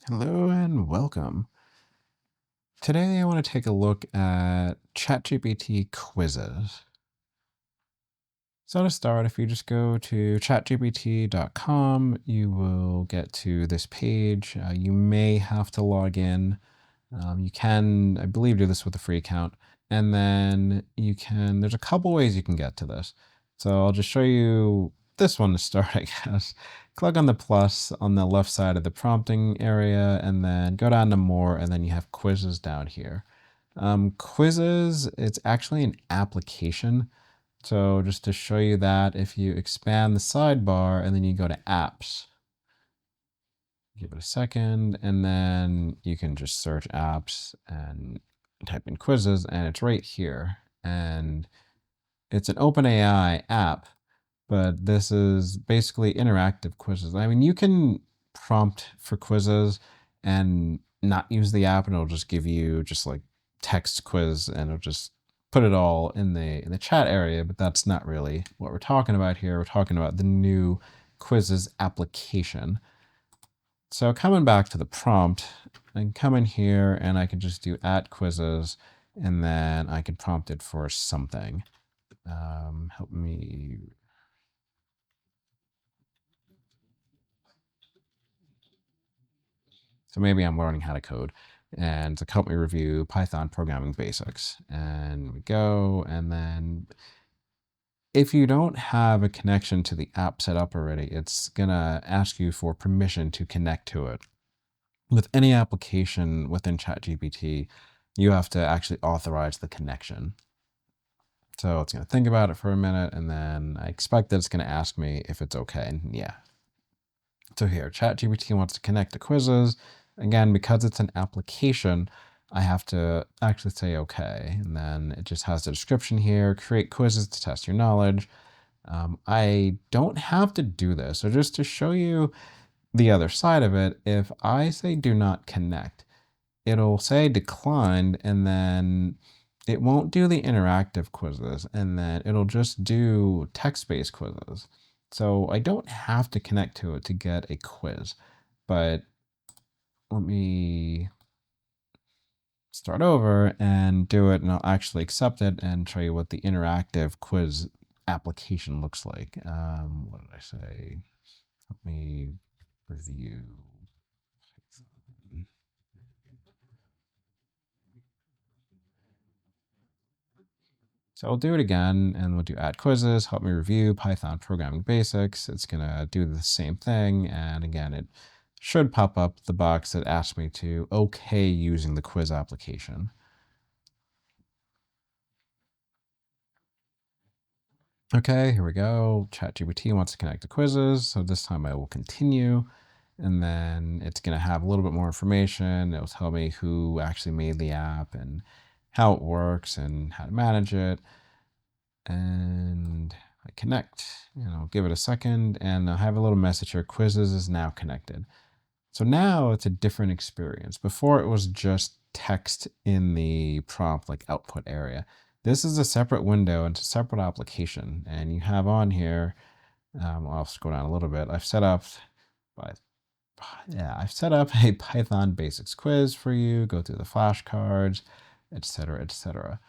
Hello and welcome. Today I want to take a look at ChatGPT Quizzes. So to start, if you just go to chatgpt.com, you will get to this page. You may have to log in. You can, I believe, do this with a free account. And then there's a couple ways you can get to this. So I'll just show you this one to start, I guess. Click on the plus on the left side of the prompting area, and then go down to more, and then you have quizzes down here. Quizzes, it's actually an application. So just to show you that, if you expand the sidebar and then you go to apps, give it a second, and then you can just search apps and type in quizzes, and it's right here. And it's an OpenAI app, but this is basically interactive quizzes. I mean, you can prompt for quizzes and not use the app, and it'll just give you just like text quiz, and it'll just put it all in the chat area, but that's not really what we're talking about here. We're talking about the new Quizzes application. So coming back to the prompt, I can come in here and I can just do @quizzes, and then I can prompt it for something. Help me. So maybe I'm learning how to code, and to help me review Python programming basics. And we go, and then if you don't have a connection to the app set up already, it's gonna ask you for permission to connect to it. With any application within ChatGPT, you have to actually authorize the connection. So it's gonna think about it for a minute, and then I expect that it's gonna ask me if it's okay, and yeah. So here, ChatGPT wants to connect to quizzes. Again, because it's an application, I have to actually say okay. And then it just has the description here, create quizzes to test your knowledge. I don't have to do this. So just to show you the other side of it, if I say do not connect, it'll say declined, and then it won't do the interactive quizzes, and then it'll just do text-based quizzes. So I don't have to connect to it to get a quiz, but let me start over and do it, and I'll actually accept it and show you what the interactive quiz application looks like. What did I say? Let me review. So I'll do it again, and we'll do @quizzes, help me review Python programming basics. It's gonna do the same thing, and again, it should pop up the box that asks me to okay using the quiz application. Okay, here we go. ChatGPT wants to connect to quizzes, so this time I will continue, and then it's gonna have a little bit more information. It'll tell me who actually made the app and how it works and how to manage it. And I connect, and I'll give it a second, and I'll have a little message here, quizzes is now connected. So now it's a different experience. Before it was just text in the prompt, like output area. This is a separate window, and it's a separate application. And you have on here, I'll scroll down a little bit. I've set up a Python basics quiz for you, go through the flashcards, etc., etc.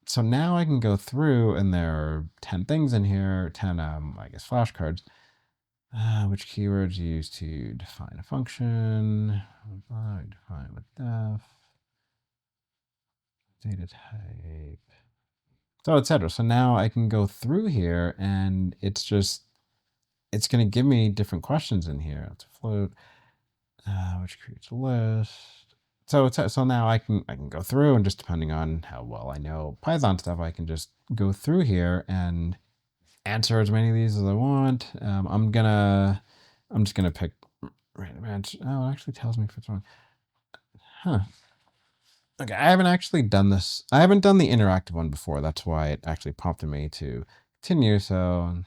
So now I can go through, and there are 10 things in here, 10, I guess, flashcards. Which keywords used to define a function? Define with def. Data type. So etc. So now I can go through here, and it's going to give me different questions in here. It's a float, which creates a list. So now I can go through, and just depending on how well I know Python stuff, I can just go through here and answer as many of these as I want. I'm just gonna pick random answer. Oh, it actually tells me if it's wrong. Huh. Okay, I haven't actually done this. I haven't done the interactive one before. That's why it actually prompted me to continue. So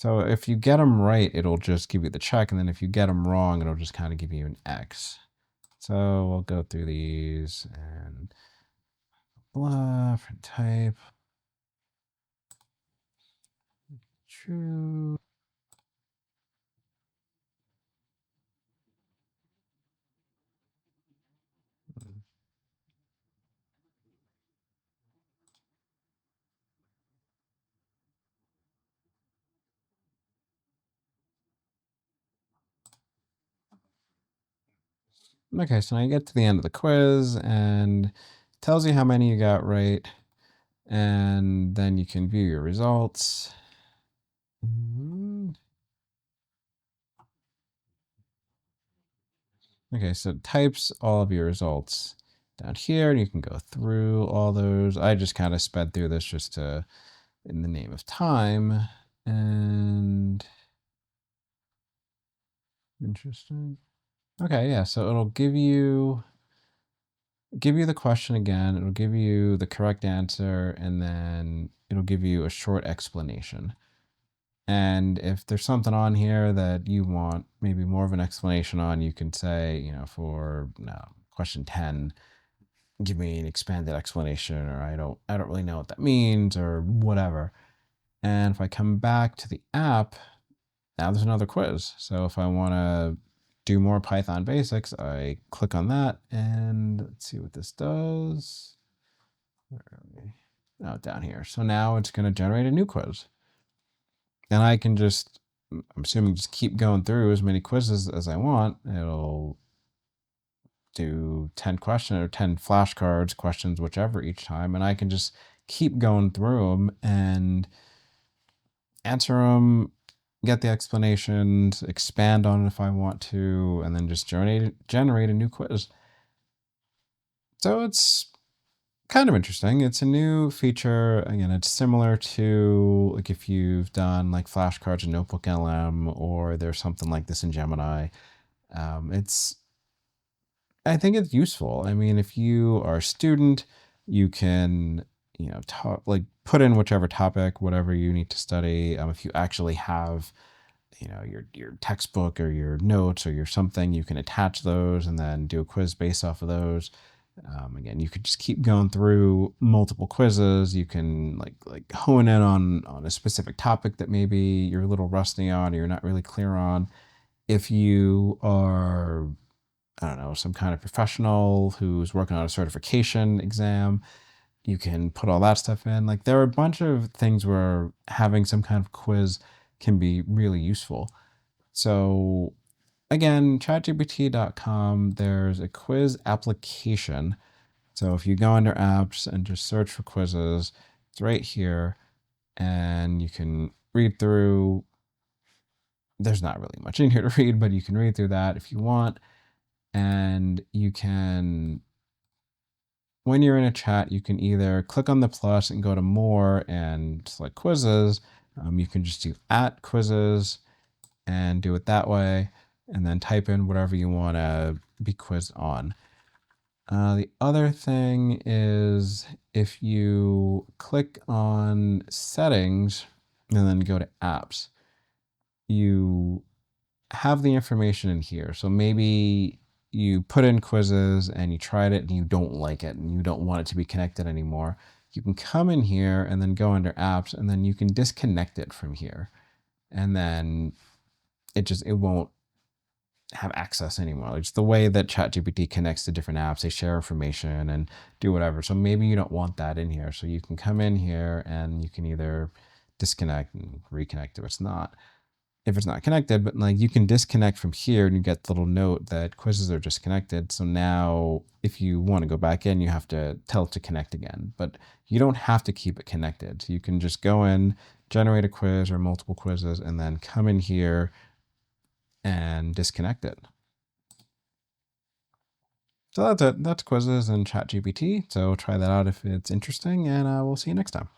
if you get them right, it'll just give you the check, and then if you get them wrong, it'll just kind of give you an X. So we'll go through these and blah, print type. True. Okay, so now you get to the end of the quiz and it tells you how many you got right. And then you can view your results. Okay, so it types all of your results down here, and you can go through all those. I just kind of sped through this just to, in the name of time. And interesting. Okay, yeah, so it'll give you the question again, it'll give you the correct answer, and then it'll give you a short explanation. And if there's something on here that you want maybe more of an explanation on, you can say, you know, for question 10, give me an expanded explanation, or I don't really know what that means, or whatever. And if I come back to the app, now there's another quiz. So if I want to do more Python basics, I click on that, and let's see what this does. Where are we? Oh, down here. So now it's going to generate a new quiz. And I can just, I'm assuming, just keep going through as many quizzes as I want. It'll do 10 questions or 10 flashcards, questions, whichever each time. And I can just keep going through them and answer them, get the explanations, expand on it if I want to, and then just generate a new quiz. So it's kind of interesting. It's a new feature. Again, it's similar to like if you've done like flashcards in Notebook LM, or there's something like this in Gemini. I think it's useful. I mean, if you are a student, you can, you know, put in whichever topic, whatever you need to study. If you actually have, you know, your textbook or your notes or your something, you can attach those and then do a quiz based off of those. Again, you could just keep going through multiple quizzes. You can like hone in on a specific topic that maybe you're a little rusty on or you're not really clear on. If you are, I don't know, some kind of professional who's working on a certification exam, you can put all that stuff in. Like, there are a bunch of things where having some kind of quiz can be really useful. So again, chatgpt.com, there's a quiz application. So if you go under apps and just search for quizzes, it's right here, and you can read through. There's not really much in here to read, but you can read through that if you want. And you can, when you're in a chat, you can either click on the plus and go to more and select quizzes. You can just do @quizzes and do it that way, and then type in whatever you want to be quizzed on. The other thing is if you click on settings and then go to apps, you have the information in here. So maybe you put in quizzes and you tried it and you don't like it and you don't want it to be connected anymore. You can come in here and then go under apps, and then you can disconnect it from here. And then it won't have access anymore. It's the way that ChatGPT connects to different apps. They share information and do whatever. So maybe you don't want that in here. So you can come in here and you can either disconnect and reconnect if it's not connected, but like you can disconnect from here and you get the little note that quizzes are disconnected. So now if you want to go back in, you have to tell it to connect again, but you don't have to keep it connected. So you can just go in, generate a quiz or multiple quizzes, and then come in here and disconnect it. So that's it. That's quizzes and ChatGPT. So try that out if it's interesting, and we'll see you next time.